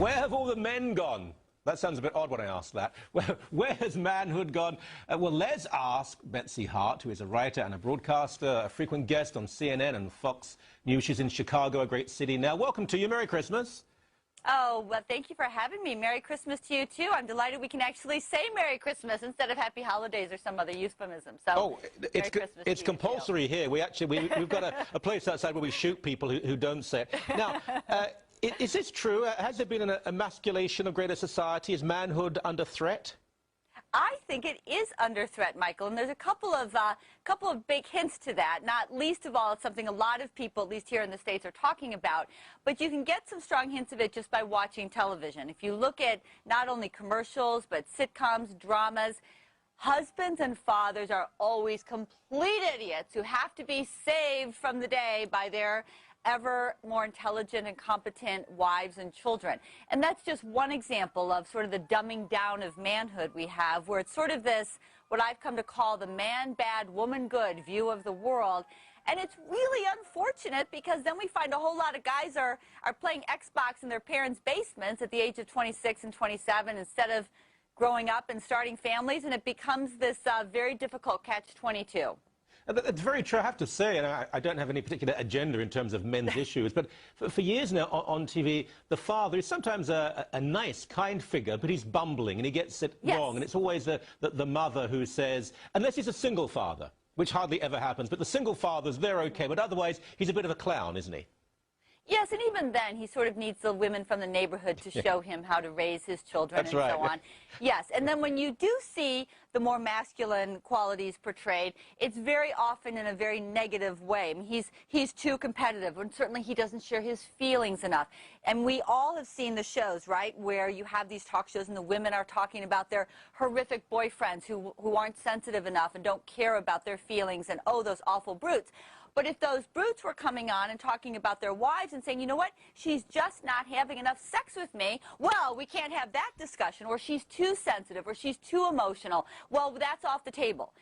Where have all the men gone? That sounds a bit odd when I ask that. Where has manhood gone? Well, let's ask Betsy Hart, who is a writer and a broadcaster, a frequent guest on CNN and Fox News. She's in Chicago, a great city now. Welcome to you. Merry Christmas. Oh, well, thank you for having me. Merry Christmas to you, too. I'm delighted we can actually say Merry Christmas instead of Happy Holidays or some other euphemism. So, it's compulsory here. We've got a place outside where we shoot people who don't say it. Now, is this true? Has there been an emasculation of greater society? Is manhood under threat? I think it is under threat, Michael, and there's a couple of big hints to that. Not least of all, it's something a lot of people, at least here in the States, are talking about. But you can get some strong hints of it just by watching television. If you look at not only commercials, but sitcoms, dramas, husbands and fathers are always complete idiots who have to be saved from the day by their ever more intelligent and competent wives and children. And that's just one example of sort of the dumbing down of manhood we have, where it's sort of this, what I've come to call the man bad, woman good view of the world. And it's really unfortunate because then we find a whole lot of guys are playing Xbox in their parents' basements at the age of 26 and 27 instead of growing up and starting families, and it becomes this very difficult catch-22. That's very true, I have to say, and I don't have any particular agenda in terms of men's issues, but for years now on TV, the father is sometimes a nice, kind figure, but he's bumbling and he gets it wrong, and it's always the mother who says, unless he's a single father, which hardly ever happens, but the single fathers, they're okay, but otherwise he's a bit of a clown, isn't he? Yes, and even then, he sort of needs the women from the neighborhood to show him how to raise his children so on. Yes, and then when you do see the more masculine qualities portrayed, it's very often in a very negative way. I mean, he's too competitive, and certainly he doesn't share his feelings enough. And we all have seen the shows, right, where you have these talk shows and the women are talking about their horrific boyfriends who aren't sensitive enough and don't care about their feelings and, oh, those awful brutes. But if those brutes were coming on and talking about their wives and saying, you know what, she's just not having enough sex with me, well, we can't have that discussion, or she's too sensitive, or she's too emotional, well, that's off the table.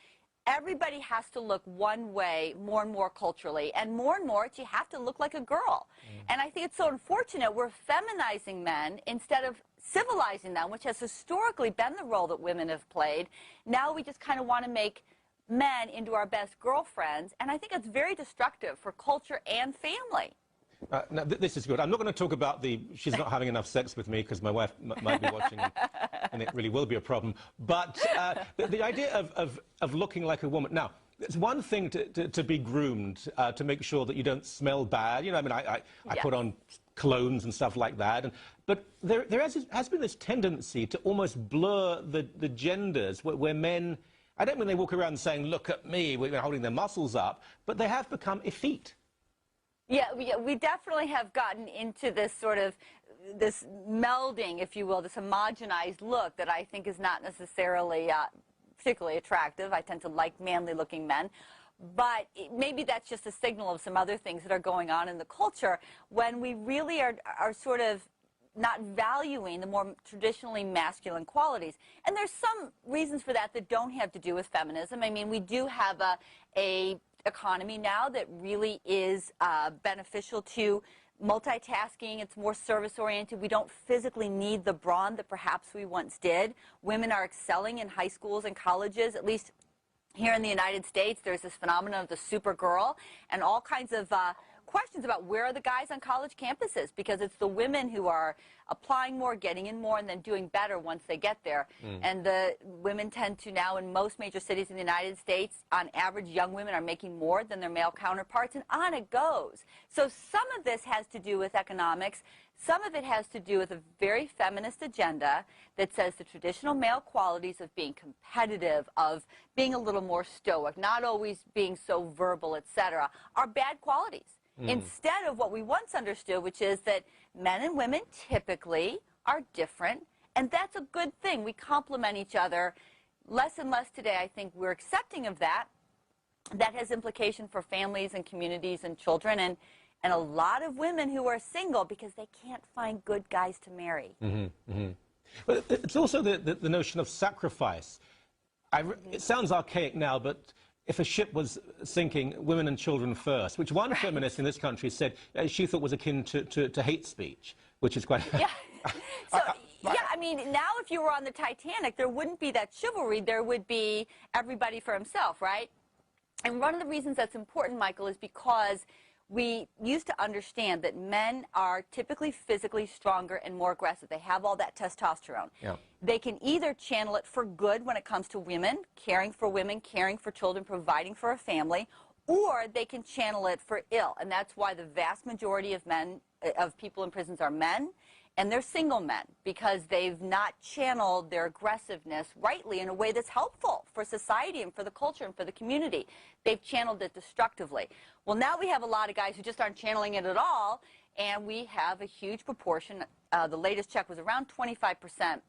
Everybody has to look one way more and more culturally, and more you have to look like a girl. And I think it's so unfortunate we're feminizing men instead of civilizing them, which has historically been the role that women have played. Now we just kind of want to make men into our best girlfriends, and I think it's very destructive for culture and family. Now, this is good. I'm not going to talk about she's not having enough sex with me, because my wife might be watching, and it really will be a problem. But the idea of looking like a woman. Now, it's one thing to be groomed, to make sure that you don't smell bad. You know, I mean, I put on colognes and stuff like that. But there has been this tendency to almost blur the genders, where men, I don't mean they walk around saying, look at me, we're holding their muscles up, but they have become effete. Yeah, we definitely have gotten into this sort of, this melding, if you will, this homogenized look that I think is not necessarily particularly attractive. I tend to like manly-looking men. But maybe that's just a signal of some other things that are going on in the culture when we really are sort of not valuing the more traditionally masculine qualities. And there's some reasons for that that don't have to do with feminism. I mean, we do have a economy now that really is beneficial to multitasking. It's more service-oriented. We don't physically need the brawn that perhaps we once did. Women are excelling in high schools and colleges, at least here in the United States. There's this phenomenon of the supergirl and all kinds of questions about where are the guys on college campuses, because it's the women who are applying more, getting in more, and then doing better once they get there. And the women tend to now, in most major cities in the United States, on average, young women are making more than their male counterparts, and on it goes. So some of this has to do with economics. Some of it has to do with a very feminist agenda that says the traditional male qualities of being competitive, of being a little more stoic, not always being so verbal, etc., are bad qualities. Instead of what we once understood, which is that men and women typically are different, and that's a good thing. We complement each other. Less and less today, I think we're accepting of that. That has implication for families and communities and children, and a lot of women who are single because they can't find good guys to marry. But it's also the notion of sacrifice. It sounds archaic now, but if a ship was sinking, women and children first, which one feminist in this country said she thought was akin to hate speech. which is quite... Yeah. So, yeah, I mean, now if you were on the Titanic, there wouldn't be that chivalry. There would be everybody for himself, right? And one of the reasons that's important, Michael, is because we used to understand that men are typically physically stronger and more aggressive. They have all that testosterone. Yeah. They can either channel it for good when it comes to women, caring for children, providing for a family, or they can channel it for ill. And that's why the vast majority of people in prisons are men, and they're single men, because they've not channeled their aggressiveness rightly in a way that's helpful for society and for the culture and for the community. They've channeled it destructively. Well, now we have a lot of guys who just aren't channeling it at all, and we have a huge proportion. The latest check was around 25%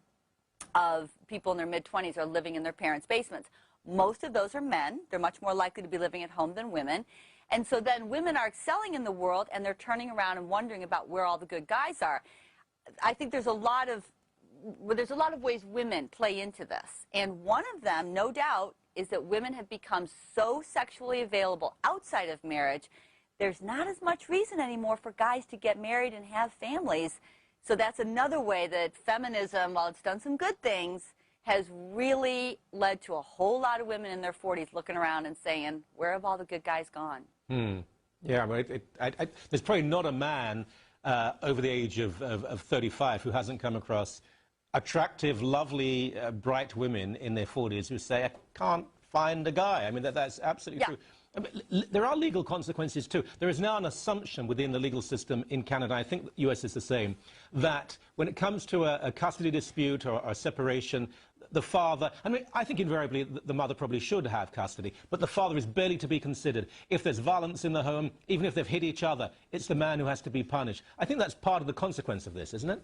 of people in their mid-20s are living in their parents' basements. Most of those are men. They're much more likely to be living at home than women. And so then women are excelling in the world, and they're turning around and wondering about where all the good guys are. I think there's a lot of ways women play into this. And one of them, no doubt, is that women have become so sexually available outside of marriage, there's not as much reason anymore for guys to get married and have families. So that's another way that feminism, while it's done some good things, has really led to a whole lot of women in their 40s looking around and saying, where have all the good guys gone? Yeah, I mean, there's probably not a man over the age of 35 who hasn't come across attractive, lovely, bright women in their 40s who say, I can't find a guy. I mean, that's absolutely true. I mean, there are legal consequences too. There is now an assumption within the legal system in Canada, I think the US is the same, that when it comes to a custody dispute or a separation, the father, I mean, I think invariably the mother probably should have custody, but the father is barely to be considered. If there's violence in the home, even if they've hit each other, it's the man who has to be punished. I think that's part of the consequence of this, isn't it?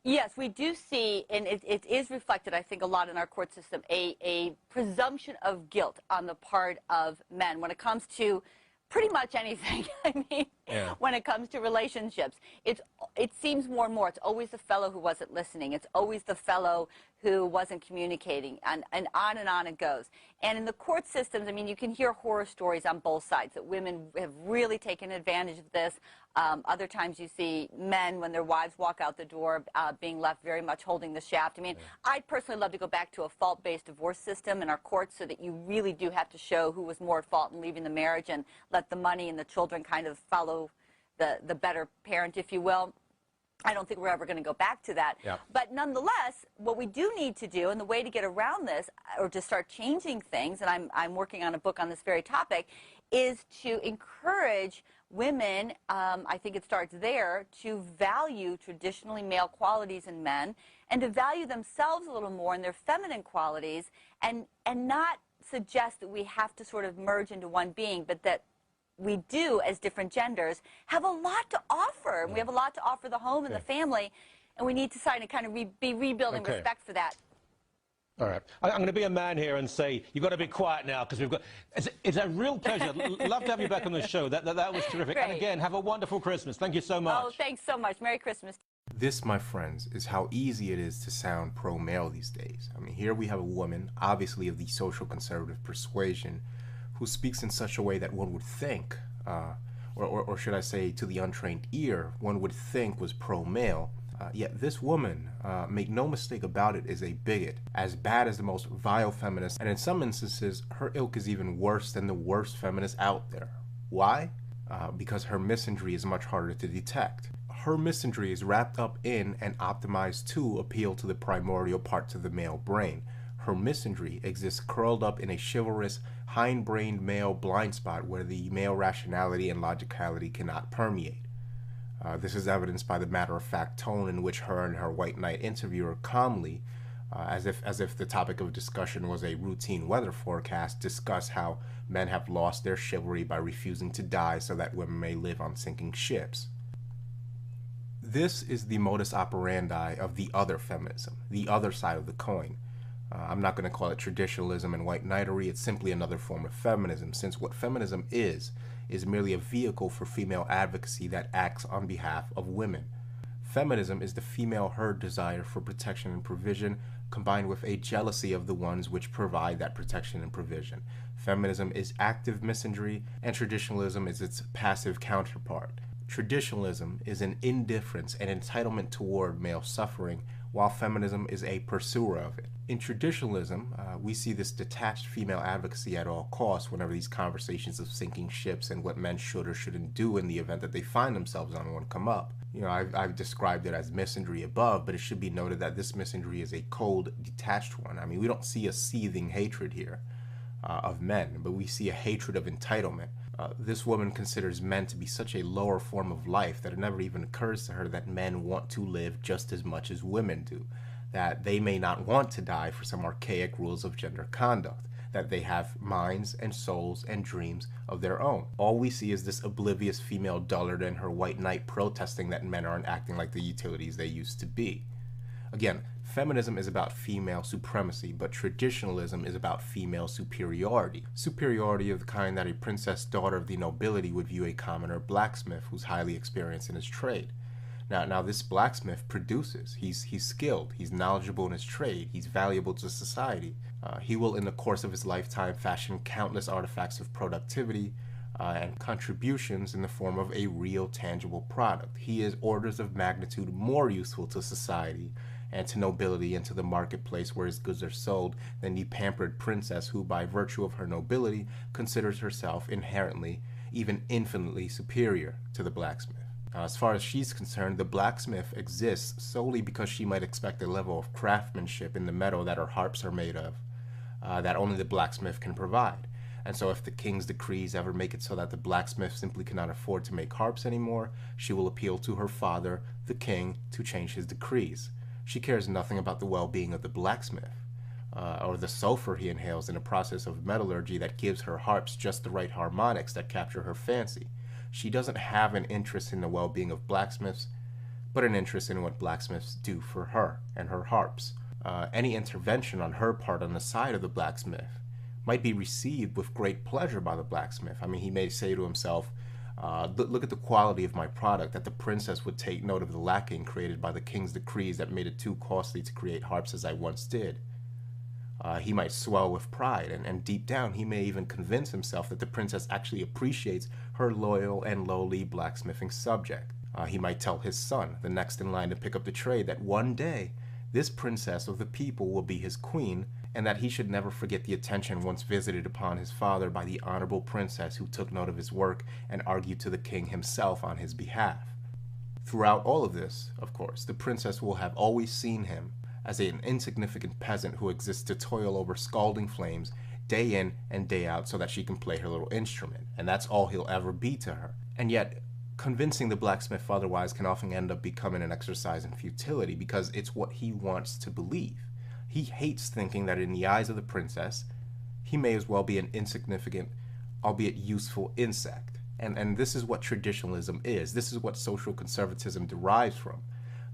Yes, we do see, and it is reflected, I think, a lot in our court system, a presumption of guilt on the part of men when it comes to pretty much anything. I mean, when it comes to relationships, it seems more and more it's always the fellow who wasn't listening. It's always the fellow who wasn't communicating, and on it goes. And in the court systems, I mean, you can hear horror stories on both sides, that women have really taken advantage of this. Other times you see men, when their wives walk out the door, being left very much holding the shaft. I mean, I'd personally love to go back to a fault-based divorce system in our courts so that you really do have to show who was more at fault in leaving the marriage and let the money and the children kind of follow the better parent, if you will. I don't think we're ever going to go back to that. But nonetheless, what we do need to do, and the way to get around this, or to start changing things, and I'm working on a book on this very topic, is to encourage women, I think it starts there, to value traditionally male qualities in men and to value themselves a little more in their feminine qualities, and not suggest that we have to sort of merge into one being, but that we do, as different genders, have a lot to offer. We have a lot to offer the home and the family, and we need to kind of be rebuilding respect for that. All right. I'm going to be a man here and say, you've got to be quiet now, because we've got... It's a real pleasure. Love to have you back on the show. That was terrific. Great. And again, have a wonderful Christmas. Thank you so much. Oh, thanks so much. Merry Christmas. This, my friends, is how easy it is to sound pro-male these days. I mean, here we have a woman, obviously of the social conservative persuasion, who speaks in such a way that one would think, or should I say to the untrained ear, one would think was pro-male. Yet this woman, make no mistake about it, is a bigot, as bad as the most vile feminist, and in some instances, her ilk is even worse than the worst feminist out there. Why? Because her misandry is much harder to detect. Her misandry is wrapped up in and optimized to appeal to the primordial parts of the male brain. Her misandry exists curled up in a chivalrous, hind-brained male blind spot where the male rationality and logicality cannot permeate. This is evidenced by the matter-of-fact tone in which her and her white knight interviewer calmly, as if the topic of discussion was a routine weather forecast, discuss how men have lost their chivalry by refusing to die so that women may live on sinking ships. This is the modus operandi of the other feminism, the other side of the coin. I'm not going to call it traditionalism and white knighterry. It's simply another form of feminism, since what feminism is merely a vehicle for female advocacy that acts on behalf of women. Feminism is the female herd desire for protection and provision, combined with a jealousy of the ones which provide that protection and provision. Feminism is active misandry, and traditionalism is its passive counterpart. Traditionalism is an indifference and entitlement toward male suffering, while feminism is a pursuer of it. In traditionalism, we see this detached female advocacy at all costs whenever these conversations of sinking ships and what men should or shouldn't do in the event that they find themselves on one come up. You know, I've described it as misandry above, but it should be noted that this misandry is a cold, detached one. I mean, we don't see a seething hatred here of men, but we see a hatred of entitlement. This woman considers men to be such a lower form of life that it never even occurs to her that men want to live just as much as women do, that they may not want to die for some archaic rules of gender conduct, that they have minds and souls and dreams of their own. All we see is this oblivious female dullard and her white knight protesting that men aren't acting like the utilities they used to be. Again, feminism is about female supremacy, but traditionalism is about female superiority. Superiority of the kind that a princess daughter of the nobility would view a commoner blacksmith who's highly experienced in his trade. Now this blacksmith produces. He's skilled, he's knowledgeable in his trade, he's valuable to society. He will, in the course of his lifetime, fashion countless artifacts of productivity and contributions in the form of a real, tangible product. He is orders of magnitude more useful to society and to nobility and to the marketplace where his goods are sold than the pampered princess who, by virtue of her nobility, considers herself inherently, even infinitely superior to the blacksmith. As far as she's concerned, the blacksmith exists solely because she might expect a level of craftsmanship in the metal that her harps are made of, that only the blacksmith can provide. And so if the king's decrees ever make it so that the blacksmith simply cannot afford to make harps anymore, she will appeal to her father, the king, to change his decrees. She cares nothing about the well-being of the blacksmith, or the sulfur he inhales in a process of metallurgy that gives her harps just the right harmonics that capture her fancy. She doesn't have an interest in the well-being of blacksmiths, but an interest in what blacksmiths do for her and her harps. Any intervention on her part on the side of the blacksmith might be received with great pleasure by the blacksmith. I mean, he may say to himself, look at the quality of my product, that the princess would take note of the lacking created by the king's decrees that made it too costly to create harps as I once did. He might swell with pride, and deep down he may even convince himself that the princess actually appreciates her loyal and lowly blacksmithing subject. He might tell his son, the next in line to pick up the trade, that one day this princess of the people will be his queen, and that he should never forget the attention once visited upon his father by the honorable princess who took note of his work and argued to the king himself on his behalf. Throughout all of this, of course, the princess will have always seen him as an insignificant peasant who exists to toil over scalding flames day in and day out so that she can play her little instrument, and that's all he'll ever be to her. And yet, convincing the blacksmith otherwise can often end up becoming an exercise in futility because it's what he wants to believe. He hates thinking that in the eyes of the princess, he may as well be an insignificant, albeit useful insect. And this is what traditionalism is. This is what social conservatism derives from.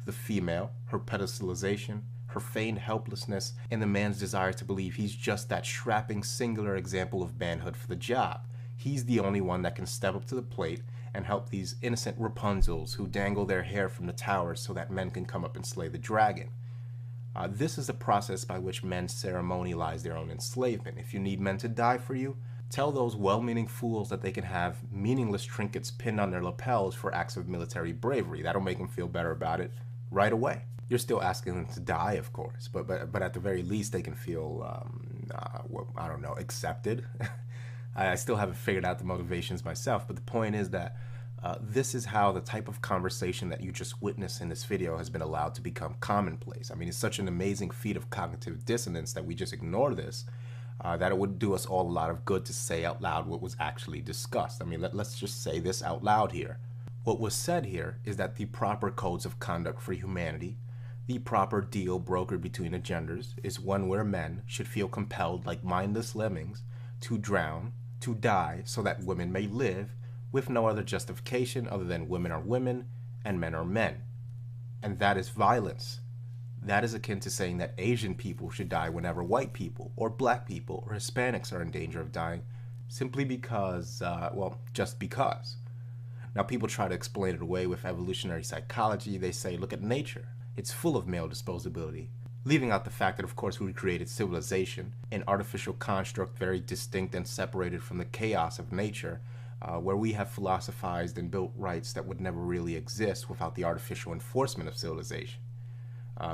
The female, her pedestalization, her feigned helplessness, and the man's desire to believe he's just that strapping singular example of manhood for the job. He's the only one that can step up to the plate and help these innocent Rapunzels who dangle their hair from the towers so that men can come up and slay the dragon. This is a process by which men ceremonialize their own enslavement. If you need men to die for you, tell those well-meaning fools that they can have meaningless trinkets pinned on their lapels for acts of military bravery. That'll make them feel better about it right away. You're still asking them to die, of course, but at the very least they can feel, I don't know, accepted. I still haven't figured out the motivations myself, but the point is that this is how the type of conversation that you just witnessed in this video has been allowed to become commonplace. I mean, it's such an amazing feat of cognitive dissonance that we just ignore this, that it would do us all a lot of good to say out loud what was actually discussed. I mean, let's just say this out loud here. What was said here is that the proper codes of conduct for humanity, the proper deal brokered between the genders, is one where men should feel compelled, like mindless lemmings, to drown, to die, so that women may live, with no other justification other than women are women and men are men. And that is violence. That is akin to saying that Asian people should die whenever white people or black people or Hispanics are in danger of dying, simply because, just because. Now, people try to explain it away with evolutionary psychology. They say, look at nature. It's full of male disposability, leaving out the fact that, of course, we created civilization, an artificial construct very distinct and separated from the chaos of nature, where we have philosophized and built rights that would never really exist without the artificial enforcement of civilization.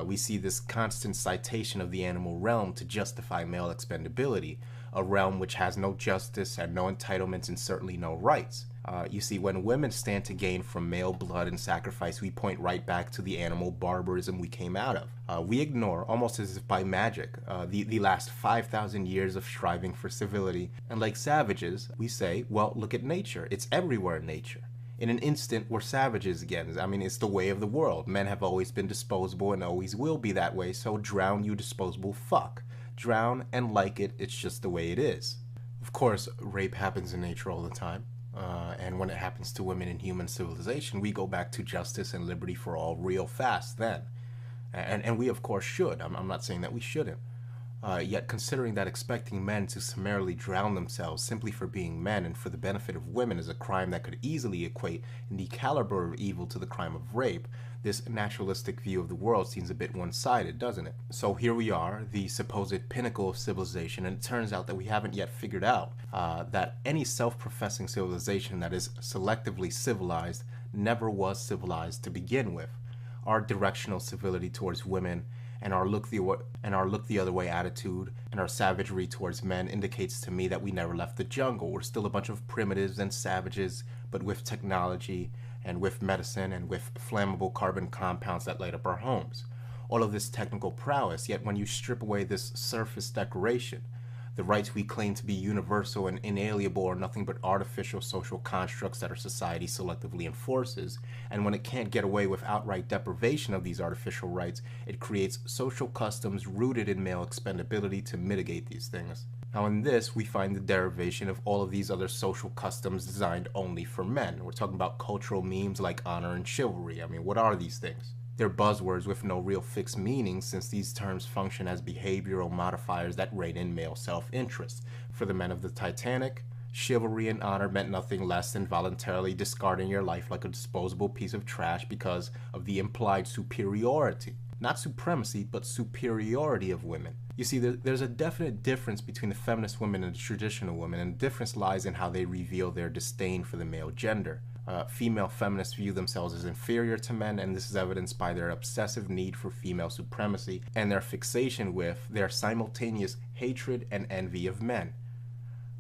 We see this constant citation of the animal realm to justify male expendability, a realm which has no justice and no entitlements and certainly no rights. You see, when women stand to gain from male blood and sacrifice, we point right back to the animal barbarism we came out of. We ignore, almost as if by magic, the last 5,000 years of striving for civility, and like savages, we say, well, look at nature. It's everywhere in nature. In an instant, we're savages again. I mean, it's the way of the world. Men have always been disposable and always will be that way, so drown, you disposable fuck. Drown and like it, it's just the way it is. Of course, rape happens in nature all the time. And when it happens to women in human civilization, we go back to justice and liberty for all real fast then. And we, of course, should. I'm not saying that we shouldn't. Yet considering that expecting men to summarily drown themselves simply for being men and for the benefit of women is a crime that could easily equate in the caliber of evil to the crime of rape, this naturalistic view of the world seems a bit one-sided, doesn't it? So here we are, the supposed pinnacle of civilization, and it turns out that we haven't yet figured out that any self-professing civilization that is selectively civilized never was civilized to begin with. Our directional civility towards women and our look the other way attitude and our savagery towards men indicates to me that we never left the jungle. We're still a bunch of primitives and savages, but with technology and with medicine and with flammable carbon compounds that light up our homes. All of this technical prowess, yet when you strip away this surface decoration, the rights we claim to be universal and inalienable are nothing but artificial social constructs that our society selectively enforces, and when it can't get away with outright deprivation of these artificial rights, it creates social customs rooted in male expendability to mitigate these things. Now in this, we find the derivation of all of these other social customs designed only for men. We're talking about cultural memes like honor and chivalry. I mean, what are these things? They're buzzwords with no real fixed meaning, since these terms function as behavioral modifiers that rein in male self-interest. For the men of the Titanic, chivalry and honor meant nothing less than voluntarily discarding your life like a disposable piece of trash because of the implied superiority. Not supremacy, but superiority of women. You see, there's a definite difference between the feminist women and the traditional women, and the difference lies in how they reveal their disdain for the male gender. Female feminists view themselves as inferior to men, and this is evidenced by their obsessive need for female supremacy and their fixation with their simultaneous hatred and envy of men.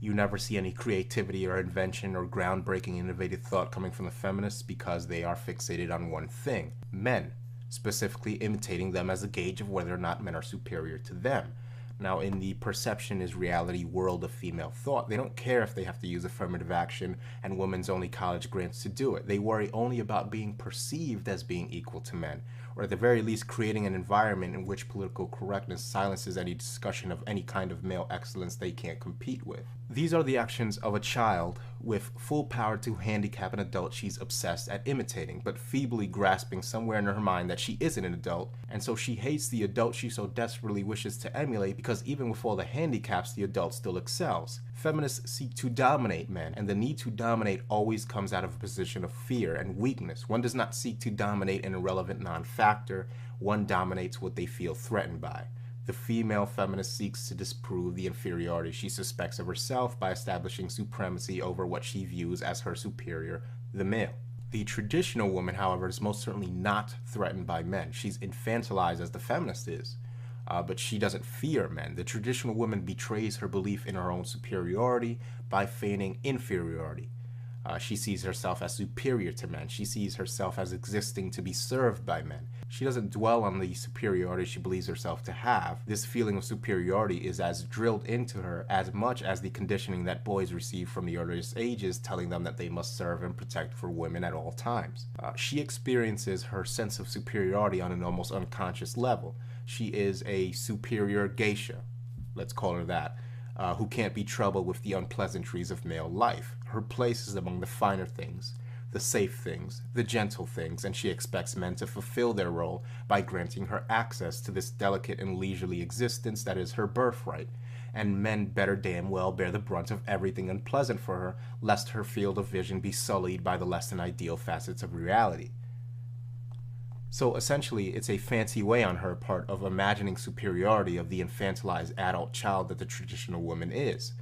You never see any creativity or invention or groundbreaking innovative thought coming from the feminists because they are fixated on one thing: men, specifically imitating them as a gauge of whether or not men are superior to them. Now, in the perception is reality world of female thought, they don't care if they have to use affirmative action and women's only college grants to do it. They worry only about being perceived as being equal to men, or at the very least creating an environment in which political correctness silences any discussion of any kind of male excellence they can't compete with. These are the actions of a child with full power to handicap an adult she's obsessed at imitating, but feebly grasping somewhere in her mind that she isn't an adult, and so she hates the adult she so desperately wishes to emulate because even with all the handicaps, the adult still excels. Feminists seek to dominate men, and the need to dominate always comes out of a position of fear and weakness. One does not seek to dominate an irrelevant non-factor, one dominates what they feel threatened by. The female feminist seeks to disprove the inferiority she suspects of herself by establishing supremacy over what she views as her superior, the male. The traditional woman, however, is most certainly not threatened by men. She's infantilized as the feminist is. But she doesn't fear men. The traditional woman betrays her belief in her own superiority by feigning inferiority. She sees herself as superior to men. She sees herself as existing to be served by men. She doesn't dwell on the superiority she believes herself to have. This feeling of superiority is as drilled into her as much as the conditioning that boys receive from the earliest ages, telling them that they must serve and protect for women at all times. She experiences her sense of superiority on an almost unconscious level. She is a superior geisha, let's call her that, who can't be troubled with the unpleasantries of male life. Her place is among the finer things, the safe things, the gentle things, and she expects men to fulfill their role by granting her access to this delicate and leisurely existence that is her birthright. And men better damn well bear the brunt of everything unpleasant for her, lest her field of vision be sullied by the less than ideal facets of reality. So essentially, it's a fancy way on her part of imagining superiority of the infantilized adult child that the traditional woman is.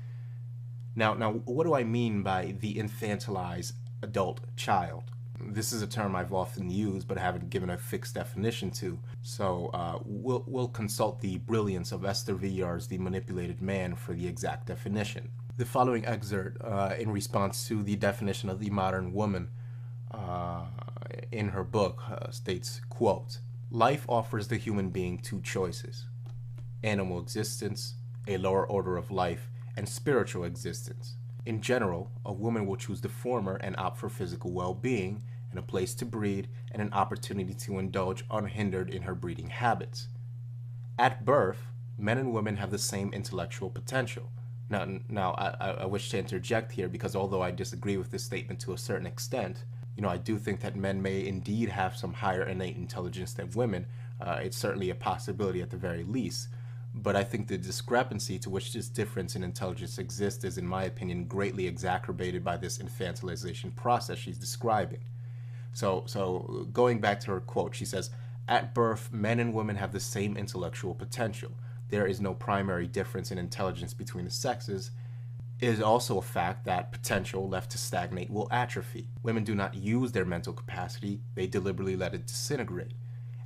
Now, what do I mean by the infantilized adult child? This is a term I've often used but haven't given a fixed definition to. So we'll consult the brilliance of Esther Villar's The Manipulated Man for the exact definition. The following excerpt, in response to the definition of the modern woman in her book, states, quote, "Life offers the human being two choices: animal existence, a lower order of life, and spiritual existence. In general, a woman will choose the former and opt for physical well-being and a place to breed and an opportunity to indulge unhindered in her breeding habits. At birth, men and women have the same intellectual potential." Now, I wish to interject here because although I disagree with this statement to a certain extent, I do think that men may indeed have some higher innate intelligence than women. It's certainly a possibility at the very least. But I think the discrepancy to which this difference in intelligence exists is, in my opinion, greatly exacerbated by this infantilization process she's describing. So going back to her quote, she says, "At birth, men and women have the same intellectual potential. There is no primary difference in intelligence between the sexes. It is also a fact that potential left to stagnate will atrophy. Women do not use their mental capacity, they deliberately let it disintegrate.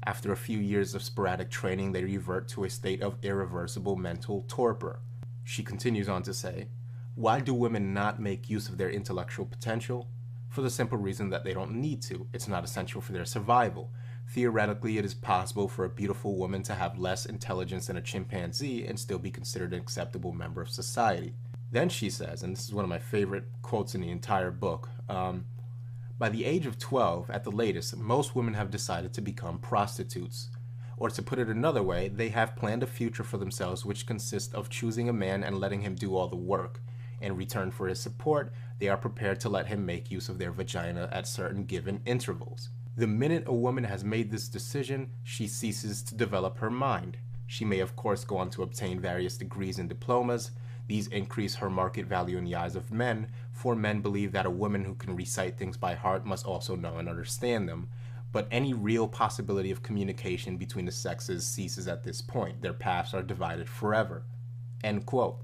After a few years of sporadic training, they revert to a state of irreversible mental torpor." She continues on to say, "Why do women not make use of their intellectual potential? For the simple reason that they don't need to. It's not essential for their survival. Theoretically, it is possible for a beautiful woman to have less intelligence than a chimpanzee and still be considered an acceptable member of society." Then she says, and this is one of my favorite quotes in the entire book, "By the age of 12, at the latest, most women have decided to become prostitutes. Or to put it another way, they have planned a future for themselves which consists of choosing a man and letting him do all the work. In return for his support, they are prepared to let him make use of their vagina at certain given intervals. The minute a woman has made this decision, she ceases to develop her mind. She may of course go on to obtain various degrees and diplomas. These increase her market value in the eyes of men, for men believe that a woman who can recite things by heart must also know and understand them. But any real possibility of communication between the sexes ceases at this point. Their paths are divided forever." End quote.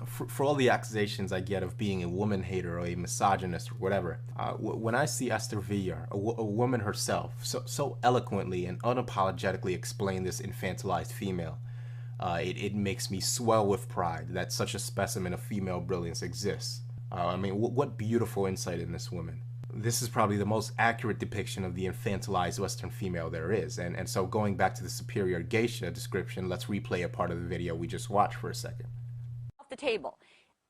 For all the accusations I get of being a woman hater or a misogynist or whatever, when I see Esther Villar, a woman herself, so eloquently and unapologetically explain this infantilized female, it makes me swell with pride that such a specimen of female brilliance exists. What beautiful insight in this woman. This is probably the most accurate depiction of the infantilized Western female there is. And so going back to the superior geisha description, let's replay a part of the video we just watched for a second. Off the table.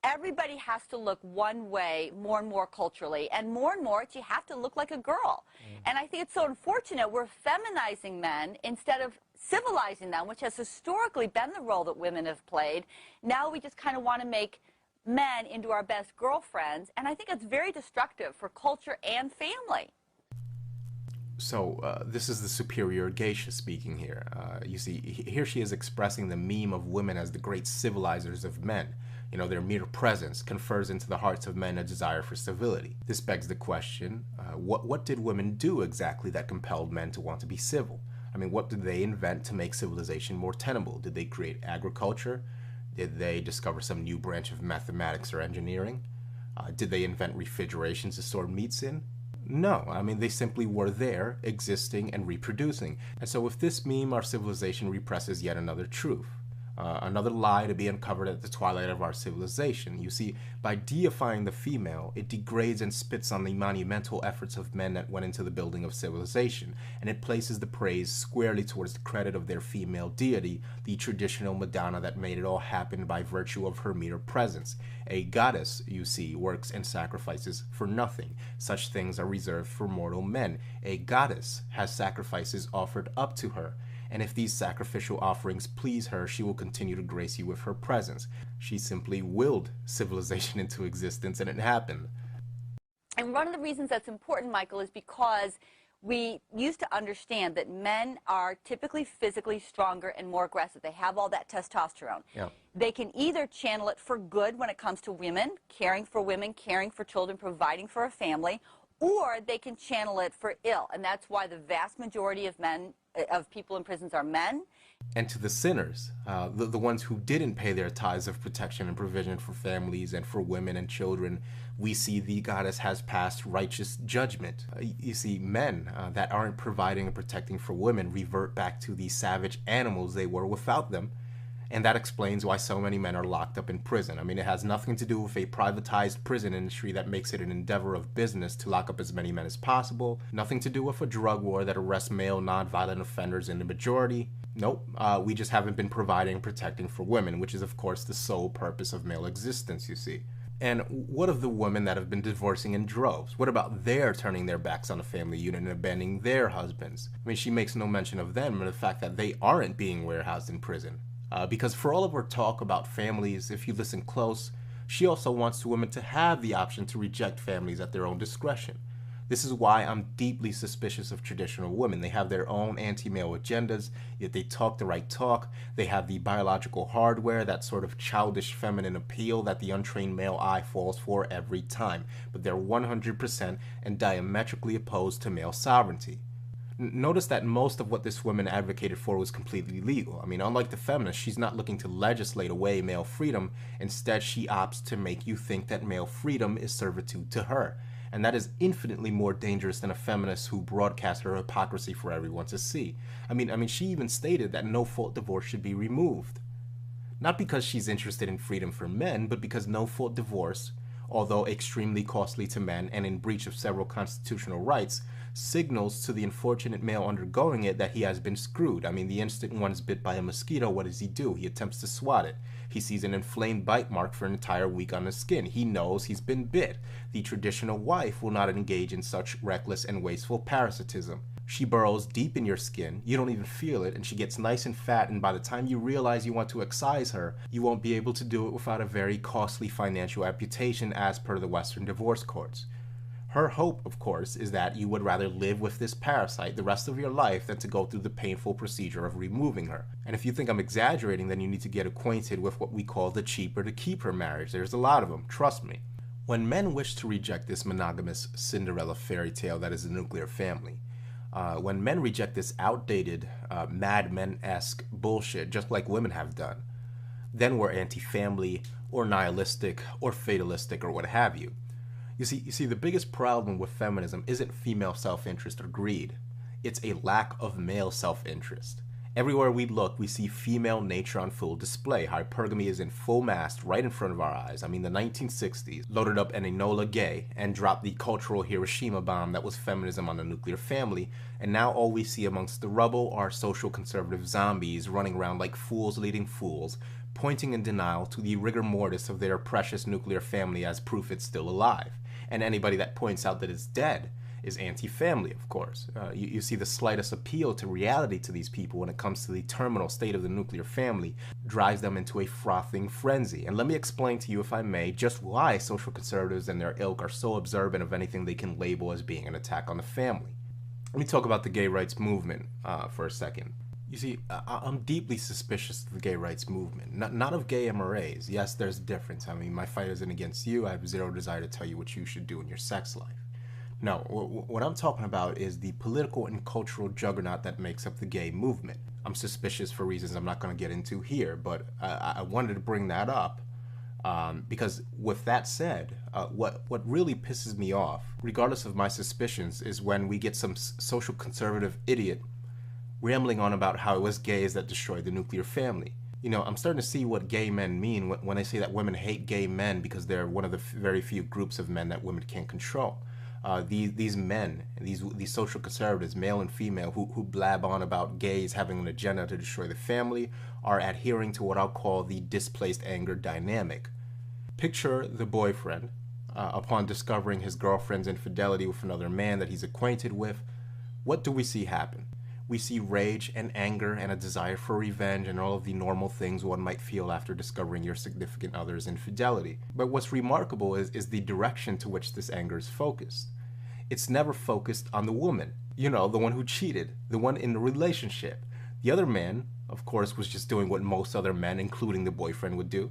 Everybody has to look one way more and more culturally, and more you have to look like a girl. And I think it's so unfortunate we're feminizing men instead of civilizing them, which has historically been the role that women have played. Now we just kind of want to make men into our best girlfriends, and I think it's very destructive for culture and family. So this is the superior geisha speaking here. You see, here she is expressing the meme of women as the great civilizers of men. Their mere presence confers into the hearts of men a desire for civility. This begs the question, what did women do exactly that compelled men to want to be civil? What did they invent to make civilization more tenable? Did they create agriculture? Did they discover some new branch of mathematics or engineering? Did they invent refrigeration to store meats in? No, they simply were there, existing and reproducing. And so with this meme, our civilization represses yet another truth. Another lie to be uncovered at the twilight of our civilization. You see, by deifying the female, it degrades and spits on the monumental efforts of men that went into the building of civilization, and it places the praise squarely towards the credit of their female deity, the traditional Madonna that made it all happen by virtue of her mere presence. A goddess, you see, works and sacrifices for nothing. Such things are reserved for mortal men. A goddess has sacrifices offered up to her. And if these sacrificial offerings please her, she will continue to grace you with her presence. She simply willed civilization into existence, and it happened. And one of the reasons that's important, Michael, is because we used to understand that men are typically physically stronger and more aggressive. They have all that testosterone. Yeah. They can either channel it for good when it comes to women, caring for children, providing for a family, or they can channel it for ill. And that's why the vast majority of men of people in prisons are men. And to the sinners, the ones who didn't pay their tithes of protection and provision for families and for women and children, we see the goddess has passed righteous judgment. You see, men that aren't providing and protecting for women revert back to the savage animals they were without them. And that explains why so many men are locked up in prison. I mean, it has nothing to do with a privatized prison industry that makes it an endeavor of business to lock up as many men as possible. Nothing to do with a drug war that arrests male nonviolent offenders in the majority. Nope, we just haven't been providing and protecting for women, which is of course the sole purpose of male existence, you see. And what of the women that have been divorcing in droves? What about their turning their backs on the family unit and abandoning their husbands? I mean, she makes no mention of them and the fact that they aren't being warehoused in prison. Because for all of her talk about families, if you listen close, she also wants women to have the option to reject families at their own discretion. This is why I'm deeply suspicious of traditional women. They have their own anti-male agendas, yet they talk the right talk. They have the biological hardware, that sort of childish feminine appeal that the untrained male eye falls for every time. But they're 100% and diametrically opposed to male sovereignty. Notice that most of what this woman advocated for was completely legal. I mean, unlike the feminist, she's not looking to legislate away male freedom. Instead, she opts to make you think that male freedom is servitude to her. And that is infinitely more dangerous than a feminist who broadcasts her hypocrisy for everyone to see. I mean, she even stated that no-fault divorce should be removed. Not because she's interested in freedom for men, but because no-fault divorce, although extremely costly to men and in breach of several constitutional rights, signals to the unfortunate male undergoing it that he has been screwed. I mean, the instant one's bit by a mosquito, what does he do? He attempts to swat it. He sees an inflamed bite mark for an entire week on his skin. He knows he's been bit. The traditional wife will not engage in such reckless and wasteful parasitism. She burrows deep in your skin, you don't even feel it, and she gets nice and fat, and by the time you realize you want to excise her, you won't be able to do it without a very costly financial amputation as per the Western divorce courts. Her hope, of course, is that you would rather live with this parasite the rest of your life than to go through the painful procedure of removing her. And if you think I'm exaggerating, then you need to get acquainted with what we call the cheaper to keep her marriage. There's a lot of them, trust me. When men wish to reject this monogamous Cinderella fairy tale that is the nuclear family, when men reject this outdated, Mad Men-esque bullshit, just like women have done, then we're anti-family, or nihilistic, or fatalistic, or what have you. You see, the biggest problem with feminism isn't female self-interest or greed. It's a lack of male self-interest. Everywhere we look, we see female nature on full display. Hypergamy is in full mast right in front of our eyes. I mean, the 1960s loaded up an Enola Gay and dropped the cultural Hiroshima bomb that was feminism on the nuclear family, and now all we see amongst the rubble are social conservative zombies running around like fools leading fools, pointing in denial to the rigor mortis of their precious nuclear family as proof it's still alive. And anybody that points out that it's dead is anti-family, of course. You see the slightest appeal to reality to these people when it comes to the terminal state of the nuclear family drives them into a frothing frenzy. And let me explain to you, if I may, just why social conservatives and their ilk are so observant of anything they can label as being an attack on the family. Let me talk about the gay rights movement for a second. You see, I'm deeply suspicious of the gay rights movement, not of gay MRAs. Yes, there's a difference. I mean, my fight isn't against you. I have zero desire to tell you what you should do in your sex life. No, what I'm talking about is the political and cultural juggernaut that makes up the gay movement. I'm suspicious for reasons I'm not going to get into here, but I wanted to bring that up because with that said, what really pisses me off, regardless of my suspicions, is when we get some social conservative idiot rambling on about how it was gays that destroyed the nuclear family. You know, I'm starting to see what gay men mean when they say that women hate gay men because they're one of the very few groups of men that women can't control. These men, these social conservatives, male and female, who blab on about gays having an agenda to destroy the family, are adhering to what I'll call the displaced anger dynamic. Picture the boyfriend, upon discovering his girlfriend's infidelity with another man that he's acquainted with. What do we see happen? We see rage and anger and a desire for revenge and all of the normal things one might feel after discovering your significant other's infidelity. But what's remarkable is the direction to which this anger is focused. It's never focused on the woman, you know, the one who cheated, the one in the relationship. The other man, of course, was just doing what most other men, including the boyfriend, would do.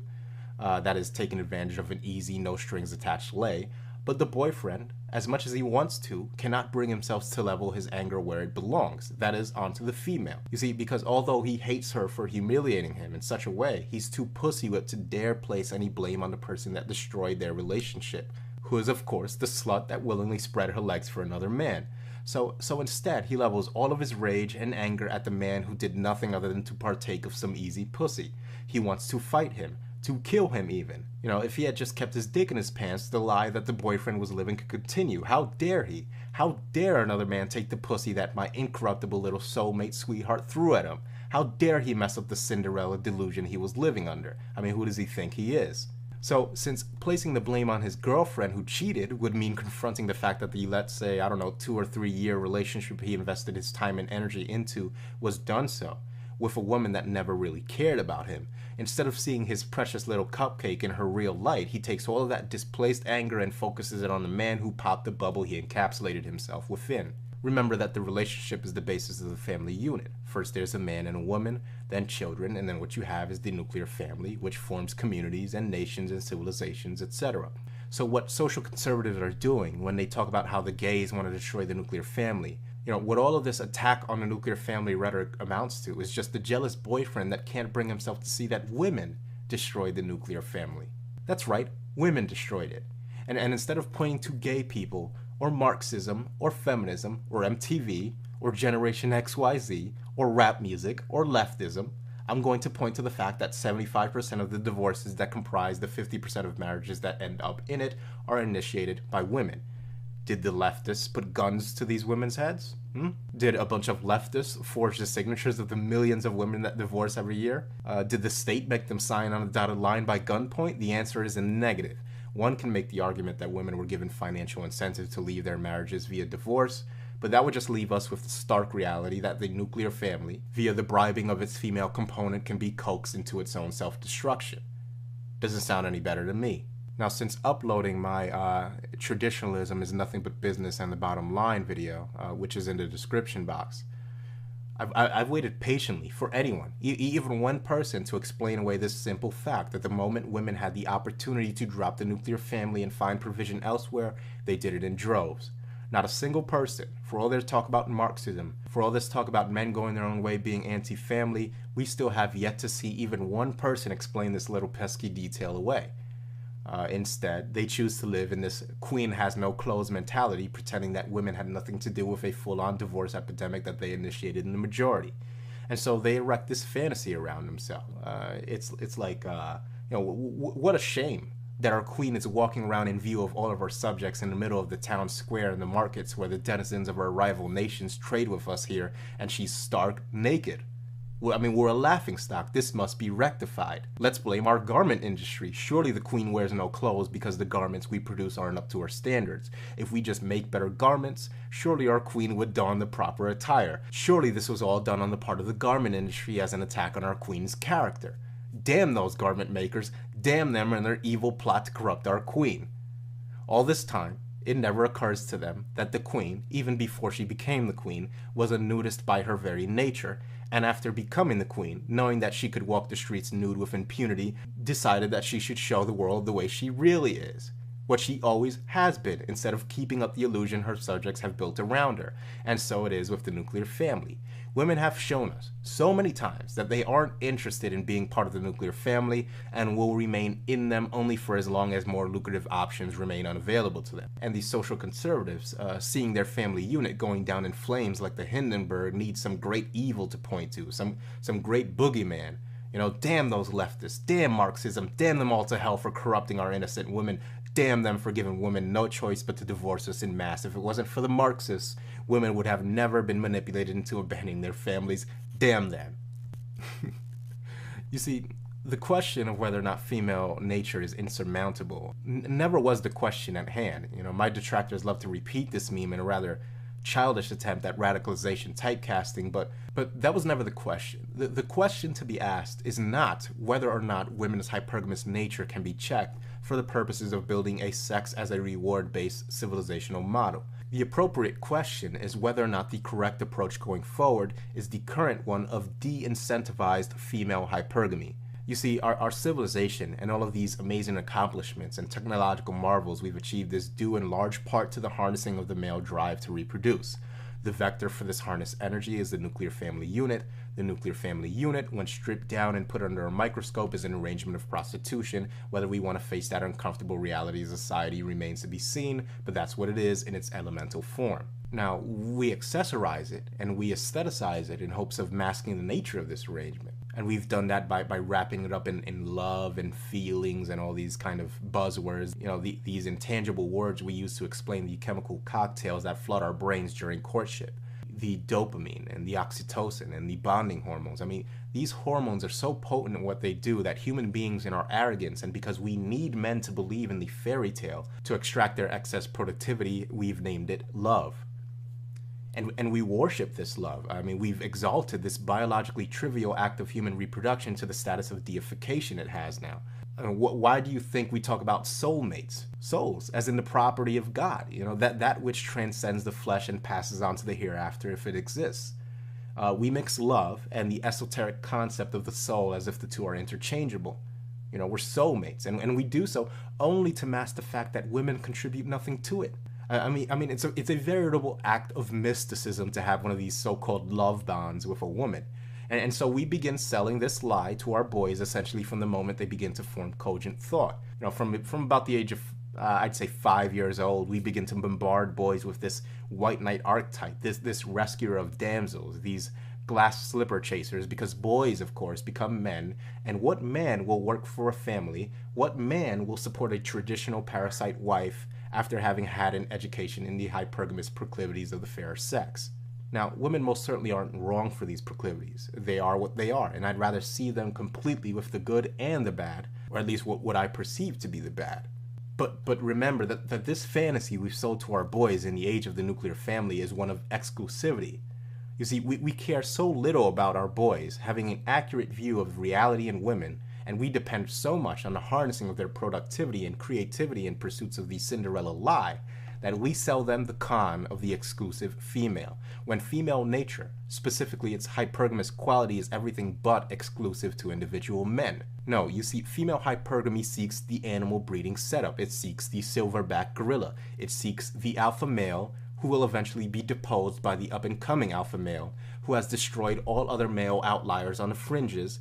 That is taking advantage of an easy, no strings attached lay. But the boyfriend, as much as he wants to, cannot bring himself to level his anger where it belongs, that is, onto the female. You see, because although he hates her for humiliating him in such a way, he's too pussywit to dare place any blame on the person that destroyed their relationship, who is of course the slut that willingly spread her legs for another man. So instead, he levels all of his rage and anger at the man who did nothing other than to partake of some easy pussy. He wants to fight him, to kill him even. You know, if he had just kept his dick in his pants, the lie that the boyfriend was living could continue. How dare he? How dare another man take the pussy that my incorruptible little soulmate sweetheart threw at him? How dare he mess up the Cinderella delusion he was living under? I mean, who does he think he is? So, since placing the blame on his girlfriend who cheated would mean confronting the fact that the, let's say, I don't know, 2 or 3 year relationship he invested his time and energy into was done so with a woman that never really cared about him, instead of seeing his precious little cupcake in her real light, he takes all of that displaced anger and focuses it on the man who popped the bubble he encapsulated himself within. Remember that the relationship is the basis of the family unit. First there's a man and a woman, then children, and then what you have is the nuclear family, which forms communities and nations and civilizations, etc. So what social conservatives are doing when they talk about how the gays want to destroy the nuclear family, you know, what all of this attack on the nuclear family rhetoric amounts to is just the jealous boyfriend that can't bring himself to see that women destroyed the nuclear family. That's right, women destroyed it. And instead of pointing to gay people, or Marxism, or feminism, or MTV, or Generation XYZ, or rap music, or leftism, I'm going to point to the fact that 75% of the divorces that comprise the 50% of marriages that end up in it are initiated by women. Did the leftists put guns to these women's heads? Did a bunch of leftists forge the signatures of the millions of women that divorce every year? Did the state make them sign on a dotted line by gunpoint? The answer is a negative. One can make the argument that women were given financial incentive to leave their marriages via divorce, but that would just leave us with the stark reality that the nuclear family, via the bribing of its female component, can be coaxed into its own self-destruction. Doesn't sound any better to me. Now, since uploading my Traditionalism is Nothing But Business and the Bottom Line video, which is in the description box, I've waited patiently for anyone, even one person, to explain away this simple fact that the moment women had the opportunity to drop the nuclear family and find provision elsewhere, they did it in droves. Not a single person. For all their talk about Marxism, for all this talk about men going their own way being anti-family, we still have yet to see even one person explain this little pesky detail away. Instead, they choose to live in this queen has no clothes mentality, pretending that women had nothing to do with a full-on divorce epidemic that they initiated in the majority. And so they erect this fantasy around themselves. It's like, what a shame that our queen is walking around in view of all of our subjects in the middle of the town square and the markets where the denizens of our rival nations trade with us here, and she's stark naked. I mean, we're a laughingstock. This must be rectified. Let's blame our garment industry. Surely the queen wears no clothes because the garments we produce aren't up to our standards. If we just make better garments, surely our queen would don the proper attire. Surely this was all done on the part of the garment industry as an attack on our queen's character. Damn those garment makers. Damn them and their evil plot to corrupt our queen. All this time, it never occurs to them that the queen, even before she became the queen, was a nudist by her very nature, and after becoming the queen, knowing that she could walk the streets nude with impunity, decided that she should show the world the way she really is. What she always has been, instead of keeping up the illusion her subjects have built around her. And so it is with the nuclear family. Women have shown us so many times that they aren't interested in being part of the nuclear family and will remain in them only for as long as more lucrative options remain unavailable to them. And these social conservatives, seeing their family unit going down in flames like the Hindenburg, need some great evil to point to, some great boogeyman. You know, damn those leftists, damn Marxism, damn them all to hell for corrupting our innocent women, damn them for giving women no choice but to divorce us in mass. If it wasn't for the Marxists, women would have never been manipulated into abandoning their families. Damn them. You see, the question of whether or not female nature is insurmountable never was the question at hand. You know, my detractors love to repeat this meme in a rather childish attempt at radicalization typecasting, but that was never the question. The question to be asked is not whether or not women's hypergamous nature can be checked for the purposes of building a sex as a reward-based civilizational model. The appropriate question is whether or not the correct approach going forward is the current one of de-incentivized female hypergamy. You see, our civilization and all of these amazing accomplishments and technological marvels we've achieved is due in large part to the harnessing of the male drive to reproduce. The vector for this harnessed energy is the nuclear family unit. The nuclear family unit, when stripped down and put under a microscope, is an arrangement of prostitution. Whether we want to face that uncomfortable reality of society remains to be seen, but that's what it is in its elemental form. Now, we accessorize it and we aestheticize it in hopes of masking the nature of this arrangement. And we've done that by wrapping it up in love and feelings and all these kind of buzzwords, these intangible words we use to explain the chemical cocktails that flood our brains during courtship. The dopamine and the oxytocin and the bonding hormones. I mean, these hormones are so potent in what they do that human beings, in our arrogance and because we need men to believe in the fairy tale to extract their excess productivity, we've named it love. And we worship this love. I mean, we've exalted this biologically trivial act of human reproduction to the status of deification it has now. I mean, why do you think we talk about soulmates? Souls, as in the property of God, that which transcends the flesh and passes on to the hereafter if it exists. We mix love and the esoteric concept of the soul as if the two are interchangeable. We're soulmates, and we do so only to mask the fact that women contribute nothing to it. I mean, it's a veritable act of mysticism to have one of these so-called love bonds with a woman. And so we begin selling this lie to our boys essentially from the moment they begin to form cogent thought. From about the age of, I'd say 5 years old, we begin to bombard boys with this white knight archetype, this rescuer of damsels, these glass slipper chasers, because boys, of course, become men. And what man will work for a family? What man will support a traditional parasite wife after having had an education in the hypergamous proclivities of the fairer sex? Now, women most certainly aren't wrong for these proclivities. They are what they are, and I'd rather see them completely with the good and the bad, or at least what I perceive to be the bad. But remember that this fantasy we've sold to our boys in the age of the nuclear family is one of exclusivity. You see, we care so little about our boys having an accurate view of reality in women, and we depend so much on the harnessing of their productivity and creativity in pursuits of the Cinderella lie, that we sell them the con of the exclusive female, when female nature, specifically its hypergamous quality, is everything but exclusive to individual men. No, you see, female hypergamy seeks the animal breeding setup. It seeks the silverback gorilla. It seeks the alpha male, who will eventually be deposed by the up-and-coming alpha male, who has destroyed all other male outliers on the fringes,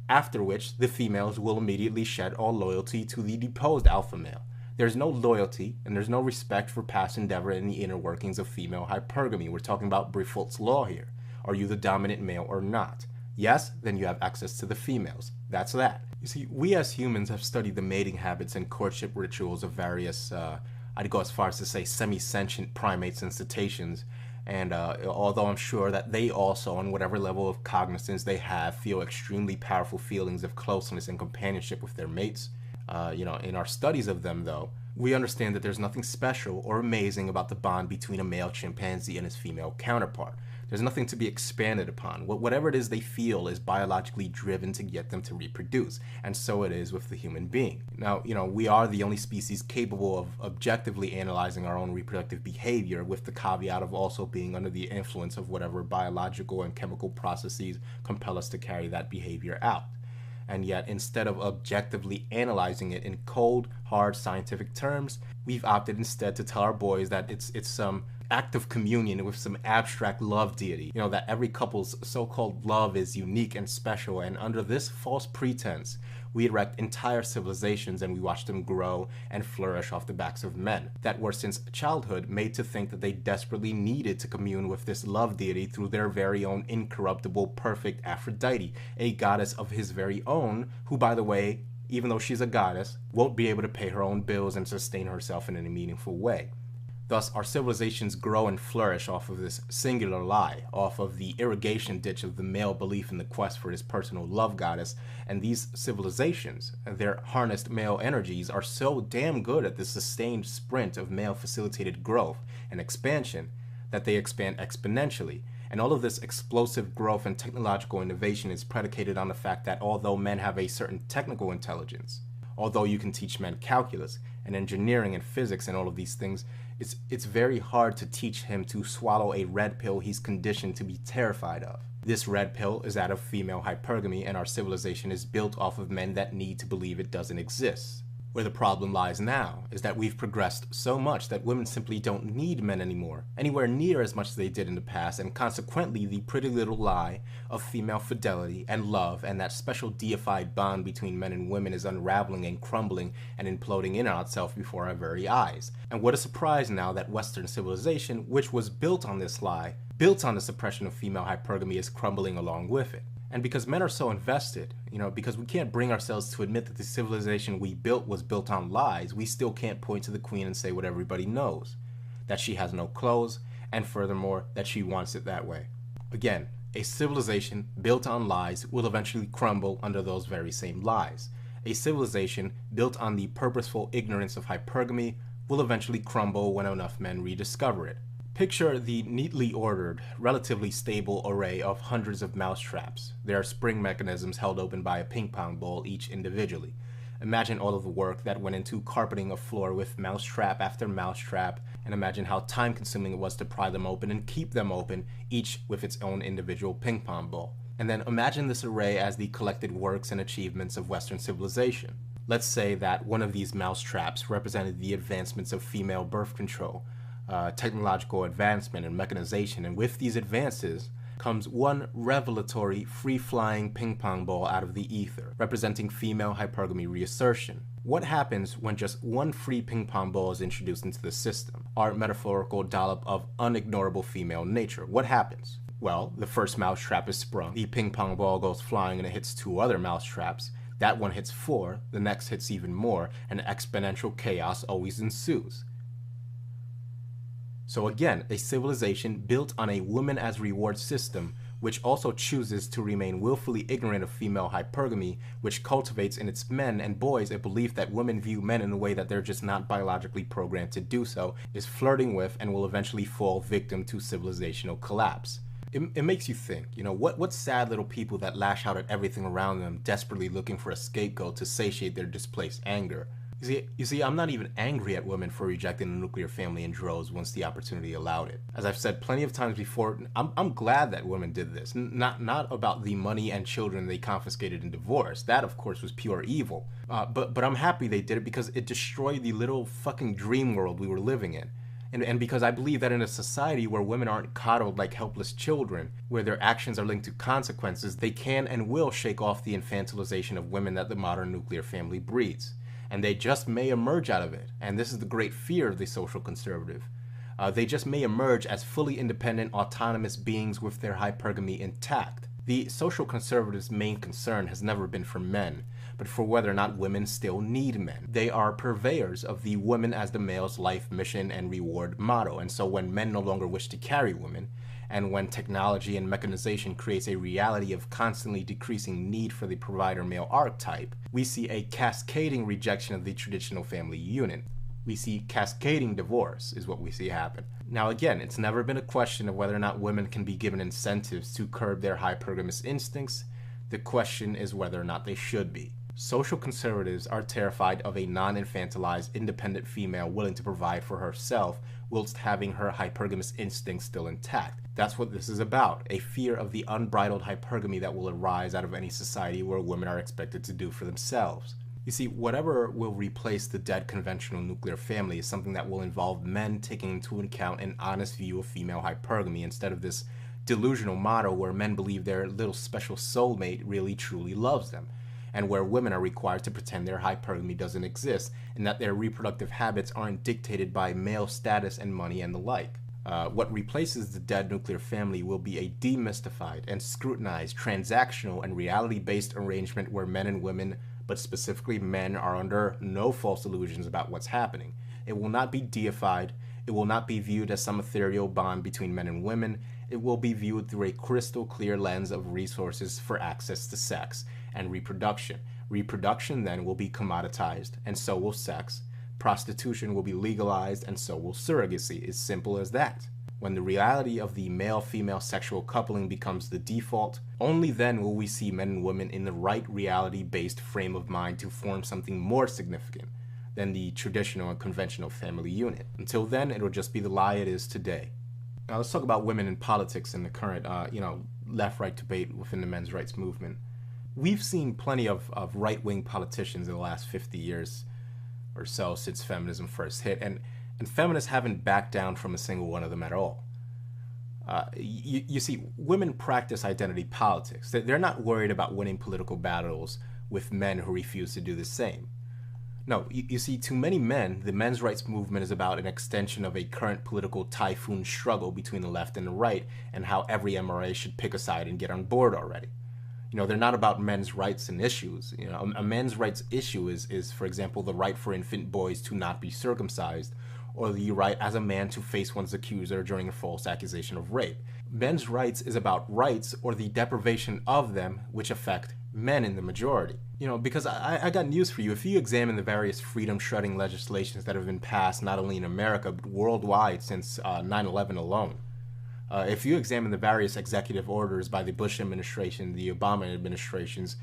after which the females will immediately shed all loyalty to the deposed alpha male. There's no loyalty and there's no respect for past endeavor in the inner workings of female hypergamy. We're talking about Brifold's law here. Are you the dominant male or not? Yes, then you have access to the females. That's that. You see, we as humans have studied the mating habits and courtship rituals of various, I'd go as far as to say semi-sentient primates and cetaceans. And although I'm sure that they also, on whatever level of cognizance they have, feel extremely powerful feelings of closeness and companionship with their mates, in our studies of them, though, we understand that there's nothing special or amazing about the bond between a male chimpanzee and his female counterpart. There's nothing to be expanded upon. Whatever it is they feel is biologically driven to get them to reproduce, and so it is with the human being. Now, we are the only species capable of objectively analyzing our own reproductive behavior, with the caveat of also being under the influence of whatever biological and chemical processes compel us to carry that behavior out. And yet, instead of objectively analyzing it in cold, hard scientific terms, we've opted instead to tell our boys that it's some act of communion with some abstract love deity. That every couple's so-called love is unique and special, and under this false pretense, we erect entire civilizations and we watch them grow and flourish off the backs of men that were since childhood made to think that they desperately needed to commune with this love deity through their very own incorruptible, perfect Aphrodite, a goddess of his very own, who, by the way, even though she's a goddess, won't be able to pay her own bills and sustain herself in any meaningful way. Thus, our civilizations grow and flourish off of this singular lie, off of the irrigation ditch of the male belief in the quest for his personal love goddess, and these civilizations, their harnessed male energies, are so damn good at the sustained sprint of male-facilitated growth and expansion that they expand exponentially. And all of this explosive growth and technological innovation is predicated on the fact that although men have a certain technical intelligence, although you can teach men calculus and engineering and physics and all of these things, it's very hard to teach him to swallow a red pill he's conditioned to be terrified of. This red pill is that of female hypergamy, and our civilization is built off of men that need to believe it doesn't exist. Where the problem lies now is that we've progressed so much that women simply don't need men anymore, anywhere near as much as they did in the past, and consequently the pretty little lie of female fidelity and love and that special deified bond between men and women is unraveling and crumbling and imploding in on itself before our very eyes. And what a surprise now that Western civilization, which was built on this lie, built on the suppression of female hypergamy, is crumbling along with it. And because men are so invested, because we can't bring ourselves to admit that the civilization we built was built on lies, we still can't point to the queen and say what everybody knows, that she has no clothes, and furthermore, that she wants it that way. Again, a civilization built on lies will eventually crumble under those very same lies. A civilization built on the purposeful ignorance of hypergamy will eventually crumble when enough men rediscover it. Picture the neatly ordered, relatively stable array of hundreds of mousetraps. There are spring mechanisms held open by a ping pong ball each individually. Imagine all of the work that went into carpeting a floor with mousetrap after mousetrap, and imagine how time-consuming it was to pry them open and keep them open, each with its own individual ping pong ball. And then imagine this array as the collected works and achievements of Western civilization. Let's say that one of these mousetraps represented the advancements of female birth control, technological advancement and mechanization, and with these advances comes one revelatory free-flying ping pong ball out of the ether, representing female hypergamy reassertion. What happens when just one free ping pong ball is introduced into the system, our metaphorical dollop of unignorable female nature? What happens? Well, the first mousetrap is sprung, the ping pong ball goes flying and it hits 2 other mousetraps, that one hits 4, the next hits even more, and exponential chaos always ensues. So again, a civilization built on a woman as reward system, which also chooses to remain willfully ignorant of female hypergamy, which cultivates in its men and boys a belief that women view men in a way that they're just not biologically programmed to do so, is flirting with and will eventually fall victim to civilizational collapse. It makes you think, what sad little people that lash out at everything around them, desperately looking for a scapegoat to satiate their displaced anger. You see, I'm not even angry at women for rejecting the nuclear family in droves once the opportunity allowed it. As I've said plenty of times before, I'm glad that women did this. Not about the money and children they confiscated in divorce. That, of course, was pure evil. But I'm happy they did it because it destroyed the little fucking dream world we were living in. And because I believe that in a society where women aren't coddled like helpless children, where their actions are linked to consequences, they can and will shake off the infantilization of women that the modern nuclear family breeds. And they just may emerge out of it, and this is the great fear of the social conservative. They just may emerge as fully independent, autonomous beings with their hypergamy intact. The social conservatives' main concern has never been for men, but for whether or not women still need men. They are purveyors of the woman as the male's life mission and reward motto, and so when men no longer wish to carry women, and when technology and mechanization creates a reality of constantly decreasing need for the provider male archetype, we see a cascading rejection of the traditional family unit. We see cascading divorce is what we see happen. Now again, it's never been a question of whether or not women can be given incentives to curb their hypergamous instincts. The question is whether or not they should be. Social conservatives are terrified of a non-infantilized, independent female willing to provide for herself whilst having her hypergamous instincts still intact. That's what this is about, a fear of the unbridled hypergamy that will arise out of any society where women are expected to do for themselves. You see, whatever will replace the dead conventional nuclear family is something that will involve men taking into account an honest view of female hypergamy instead of this delusional motto where men believe their little special soulmate really truly loves them, and where women are required to pretend their hypergamy doesn't exist and that their reproductive habits aren't dictated by male status and money and the like. What replaces the dead nuclear family will be a demystified and scrutinized transactional and reality-based arrangement where men and women, but specifically men, are under no false illusions about what's happening. It will not be deified. It will not be viewed as some ethereal bond between men and women. It will be viewed through a crystal clear lens of resources for access to sex and reproduction. Reproduction then will be commoditized, and so will sex. Prostitution will be legalized, and so will surrogacy. As simple as that. When the reality of the male-female sexual coupling becomes the default, only then will we see men and women in the right reality-based frame of mind to form something more significant than the traditional and conventional family unit. Until then, it'll just be the lie it is today. Now let's talk about women in politics in the current, left-right debate within the men's rights movement. We've seen plenty of right-wing politicians in the last 50 years or so since feminism first hit, and feminists haven't backed down from a single one of them at all. You see, women practice identity politics. They're not worried about winning political battles with men who refuse to do the same. No, you see, to many men, the men's rights movement is about an extension of a current political typhoon struggle between the left and the right, and how every MRA should pick a side and get on board already. You know, they're not about men's rights and issues. You know, a men's rights issue is, for example, the right for infant boys to not be circumcised, or the right as a man to face one's accuser during a false accusation of rape. Men's rights is about rights or the deprivation of them which affect men in the majority. You know, because I got news for you. If you examine the various freedom-shredding legislations that have been passed not only in America but worldwide since 9/11 alone, if you examine the various executive orders by the Bush administration, the Obama administrations,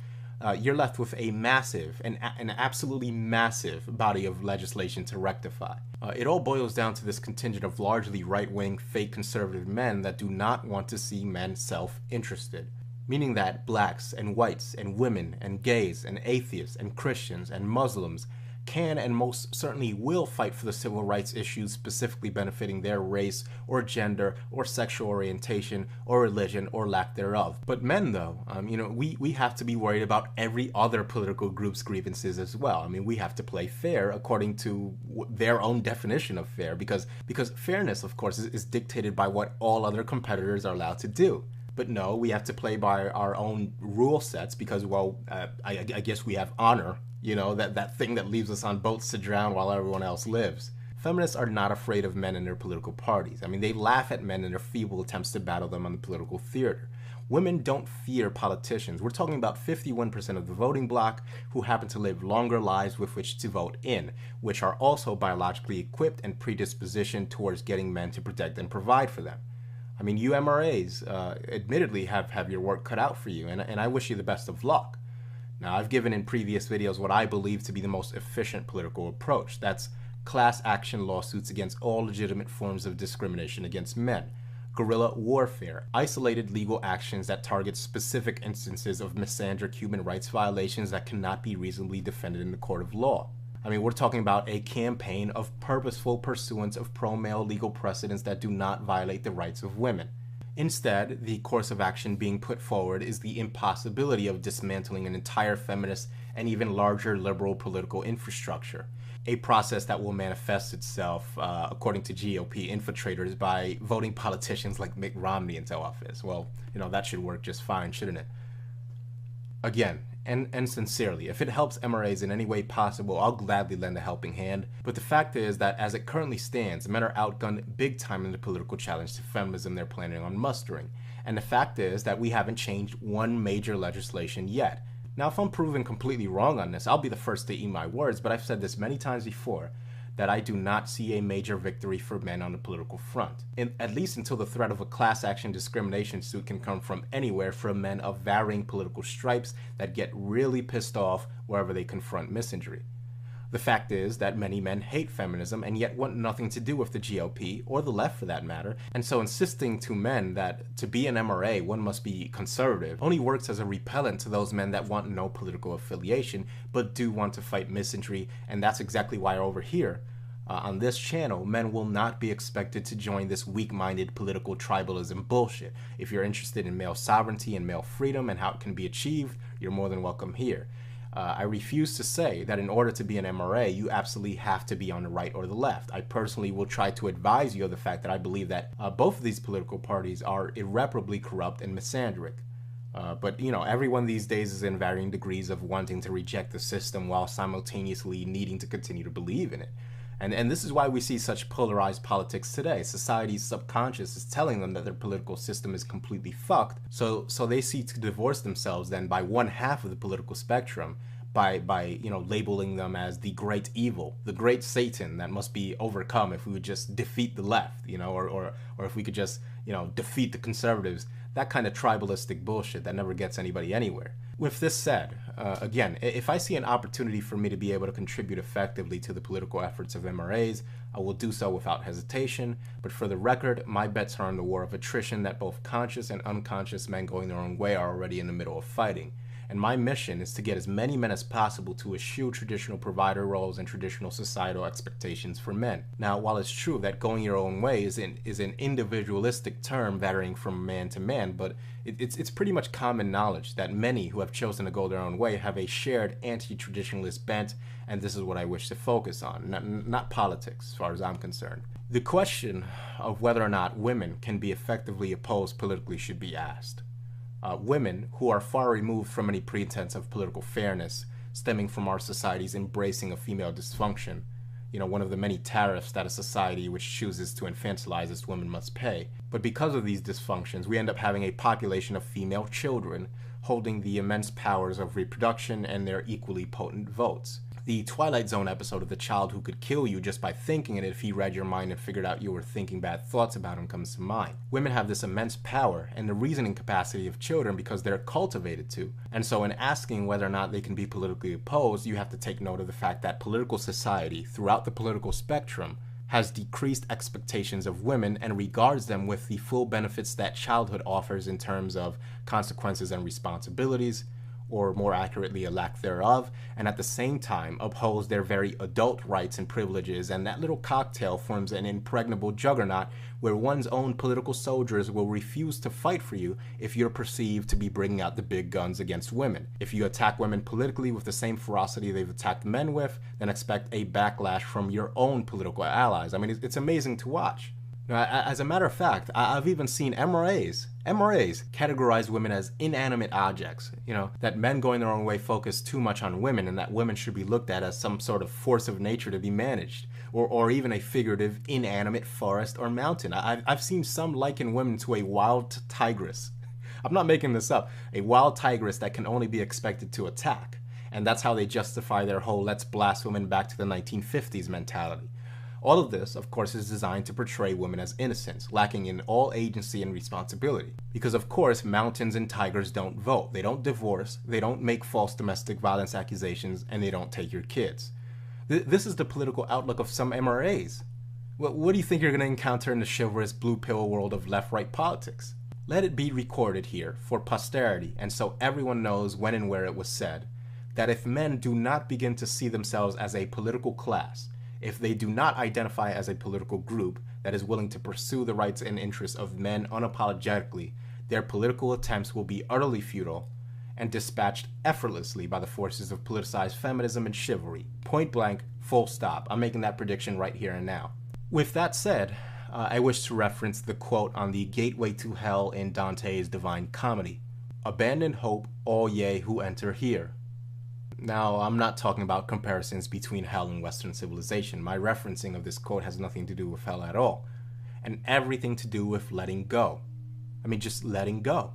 you're left with a massive, an absolutely massive body of legislation to rectify. It all boils down to this contingent of largely right-wing, fake conservative men that do not want to see men self-interested. Meaning that blacks and whites and women and gays and atheists and Christians and Muslims can and most certainly will fight for the civil rights issues specifically benefiting their race or gender or sexual orientation or religion or lack thereof. But men, though, you know, we have to be worried about every other political group's grievances as well. I mean, we have to play fair according to their own definition of fair, because fairness, of course, is dictated by what all other competitors are allowed to do. But no, we have to play by our own rule sets because, well, I guess we have honor, you know, that thing that leaves us on boats to drown while everyone else lives. Feminists are not afraid of men in their political parties. I mean, they laugh at men in their feeble attempts to battle them on the political theater. Women don't fear politicians. We're talking about 51% of the voting bloc who happen to live longer lives with which to vote in, which are also biologically equipped and predispositioned towards getting men to protect and provide for them. I mean, you MRAs admittedly have your work cut out for you, and I wish you the best of luck. Now, I've given in previous videos what I believe to be the most efficient political approach. That's class action lawsuits against all legitimate forms of discrimination against men, guerrilla warfare, isolated legal actions that target specific instances of misandric human rights violations that cannot be reasonably defended in the court of law. I mean, we're talking about a campaign of purposeful pursuance of pro-male legal precedents that do not violate the rights of women. Instead, the course of action being put forward is the impossibility of dismantling an entire feminist and even larger liberal political infrastructure, a process that will manifest itself, according to GOP infiltrators, by voting politicians like Mitt Romney into office. Well, you know, that should work just fine, shouldn't it? Again, and sincerely, if it helps MRAs in any way possible, I'll gladly lend a helping hand. But the fact is that as it currently stands, men are outgunned big time in the political challenge to feminism they're planning on mustering. And the fact is that we haven't changed one major legislation yet. Now, if I'm proven completely wrong on this, I'll be the first to eat my words, but I've said this many times before, that I do not see a major victory for men on the political front, at least until the threat of a class action discrimination suit can come from anywhere from men of varying political stripes that get really pissed off wherever they confront misandry. The fact is that many men hate feminism and yet want nothing to do with the GOP, or the left for that matter, and so insisting to men that to be an MRA one must be conservative only works as a repellent to those men that want no political affiliation but do want to fight misandry, and that's exactly why over here, on this channel, men will not be expected to join this weak-minded political tribalism bullshit. If you're interested in male sovereignty and male freedom and how it can be achieved, you're more than welcome here. I refuse to say that in order to be an MRA, you absolutely have to be on the right or the left. I personally will try to advise you of the fact that I believe that both of these political parties are irreparably corrupt and misandric. But, you know, everyone these days is in varying degrees of wanting to reject the system while simultaneously needing to continue to believe in it. And this is why we see such polarized politics today. Society's subconscious is telling them that their political system is completely fucked, so they seek to divorce themselves then by one half of the political spectrum by you know, labeling them as the great evil, the great Satan that must be overcome if we would just defeat the left, you know, or if we could just, you know, defeat the conservatives. That kind of tribalistic bullshit that never gets anybody anywhere. With this said, again, if I see an opportunity for me to be able to contribute effectively to the political efforts of MRAs, I will do so without hesitation. But for the record, my bets are on the war of attrition that both conscious and unconscious men going their own way are already in the middle of fighting. And my mission is to get as many men as possible to eschew traditional provider roles and traditional societal expectations for men. Now, while it's true that going your own way is an individualistic term varying from man to man, but it's pretty much common knowledge that many who have chosen to go their own way have a shared anti-traditionalist bent, and this is what I wish to focus on, not politics as far as I'm concerned. The question of whether or not women can be effectively opposed politically should be asked. Women who are far removed from any pretense of political fairness stemming from our society's embracing of female dysfunction, one of the many tariffs that a society which chooses to infantilize its women must pay. But because of these dysfunctions, we end up having a population of female children holding the immense powers of reproduction and their equally potent votes. The Twilight Zone episode of the child who could kill you just by thinking it if he read your mind and figured out you were thinking bad thoughts about him comes to mind. Women have this immense power and the reasoning capacity of children because they're cultivated to. And so in asking whether or not they can be politically opposed, you have to take note of the fact that political society throughout the political spectrum has decreased expectations of women and regards them with the full benefits that childhood offers in terms of consequences and responsibilities, or more accurately, a lack thereof, and at the same time upholds their very adult rights and privileges, and that little cocktail forms an impregnable juggernaut where one's own political soldiers will refuse to fight for you if you're perceived to be bringing out the big guns against women. If you attack women politically with the same ferocity they've attacked men with, then expect a backlash from your own political allies. I mean, it's amazing to watch. Now, as a matter of fact, I've even seen MRAs categorize women as inanimate objects, that men going their own way focus too much on women and that women should be looked at as some sort of force of nature to be managed, or even a figurative inanimate forest or mountain. I've seen some liken women to a wild tigress. I'm not making this up. A wild tigress that can only be expected to attack. And that's how they justify their whole let's blast women back to the 1950s mentality. All of this, of course, is designed to portray women as innocents, lacking in all agency and responsibility. Because, of course, mountains and tigers don't vote, they don't divorce, they don't make false domestic violence accusations, and they don't take your kids. This is the political outlook of some MRAs. What do you think you're going to encounter in the chivalrous blue pill world of left-right politics? Let it be recorded here for posterity, and so everyone knows when and where it was said, that if men do not begin to see themselves as a political class, if they do not identify as a political group that is willing to pursue the rights and interests of men unapologetically, their political attempts will be utterly futile and dispatched effortlessly by the forces of politicized feminism and chivalry. Point blank, full stop. I'm making that prediction right here and now. With that said, I wish to reference the quote on the gateway to hell in Dante's Divine Comedy. Abandon hope, all ye who enter here. Now, I'm not talking about comparisons between hell and Western civilization. My referencing of this quote has nothing to do with hell at all, and everything to do with letting go. I mean, just letting go.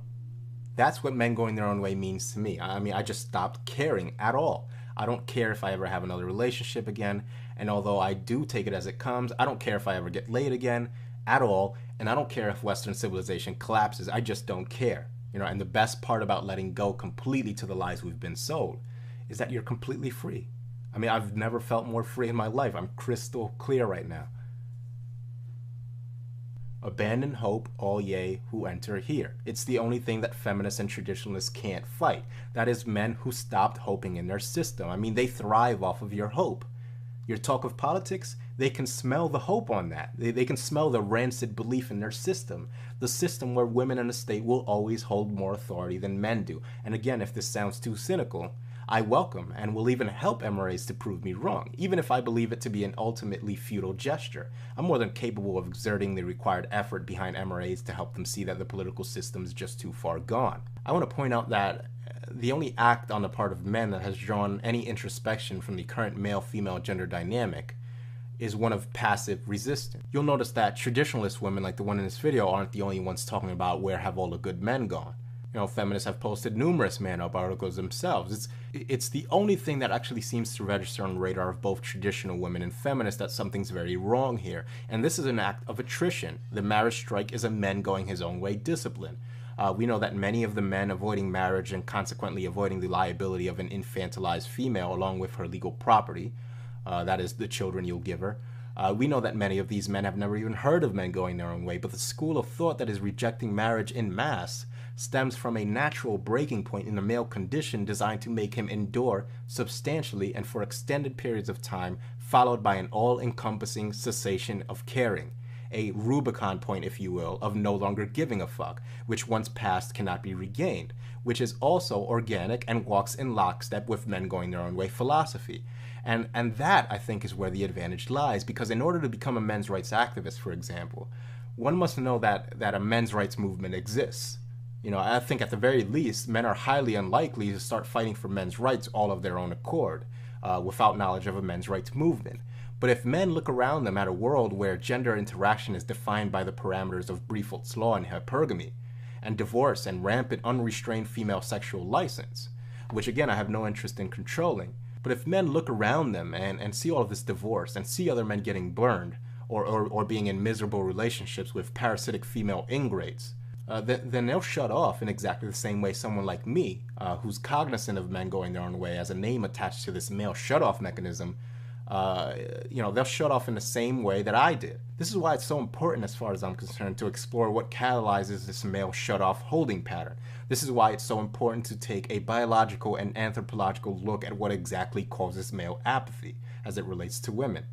That's what men going their own way means to me. I mean, I just stopped caring at all. I don't care if I ever have another relationship again, and although I do take it as it comes, I don't care if I ever get laid again at all, and I don't care if Western civilization collapses. I just don't care. And the best part about letting go completely to the lies we've been sold is that you're completely free. I mean, I've never felt more free in my life. I'm crystal clear right now. Abandon hope, all ye who enter here. It's the only thing that feminists and traditionalists can't fight. That is men who stopped hoping in their system. I mean, they thrive off of your hope. Your talk of politics, they can smell the hope on that. They can smell the rancid belief in their system. The system where women in the state will always hold more authority than men do. And again, if this sounds too cynical, I welcome and will even help MRAs to prove me wrong, even if I believe it to be an ultimately futile gesture. I'm more than capable of exerting the required effort behind MRAs to help them see that the political system is just too far gone. I want to point out that the only act on the part of men that has drawn any introspection from the current male-female gender dynamic is one of passive resistance. You'll notice that traditionalist women like the one in this video aren't the only ones talking about where have all the good men gone. Feminists have posted numerous man-up articles themselves. It's the only thing that actually seems to register on the radar of both traditional women and feminists that something's very wrong here. And this is an act of attrition. The marriage strike is a men going his own way discipline. We know that many of the men avoiding marriage and consequently avoiding the liability of an infantilized female along with her legal property, that is the children you'll give her. We know that many of these men have never even heard of men going their own way, but the school of thought that is rejecting marriage en masse stems from a natural breaking point in the male condition designed to make him endure substantially and for extended periods of time, followed by an all-encompassing cessation of caring. A Rubicon point, if you will, of no longer giving a fuck, which once passed cannot be regained, which is also organic and walks in lockstep with men going their own way philosophy. And that, I think, is where the advantage lies, because in order to become a men's rights activist, for example, one must know that a men's rights movement exists. You know, I think at the very least, men are highly unlikely to start fighting for men's rights all of their own accord, without knowledge of a men's rights movement. But if men look around them at a world where gender interaction is defined by the parameters of Briefalt's law and hypergamy, and divorce and rampant unrestrained female sexual license, which again I have no interest in controlling, but if men look around them and see all of this divorce and see other men getting burned or being in miserable relationships with parasitic female ingrates, then they'll shut off in exactly the same way someone like me, who's cognizant of men going their own way as a name attached to this male shut-off mechanism, they'll shut off in the same way that I did. This is why it's so important, as far as I'm concerned, to explore what catalyzes this male shut-off holding pattern. This is why it's so important to take a biological and anthropological look at what exactly causes male apathy as it relates to women.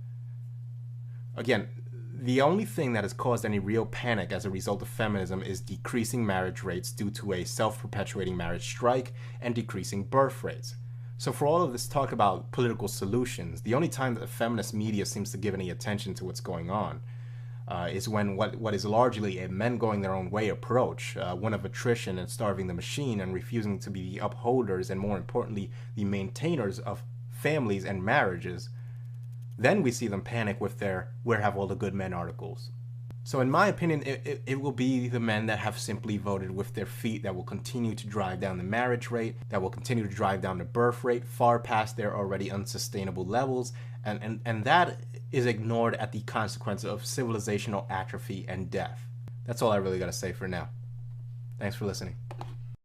Again, the only thing that has caused any real panic as a result of feminism is decreasing marriage rates due to a self-perpetuating marriage strike and decreasing birth rates. So for all of this talk about political solutions, the only time that the feminist media seems to give any attention to what's going on is when what is largely a men going their own way approach, one of attrition and starving the machine and refusing to be the upholders and, more importantly, the maintainers of families and marriages, then we see them panic with their "where have all the good men" articles. So in my opinion, it will be the men that have simply voted with their feet that will continue to drive down the marriage rate, that will continue to drive down the birth rate far past their already unsustainable levels, and that is ignored at the consequence of civilizational atrophy and death. That's all I really got to say for now. Thanks for listening.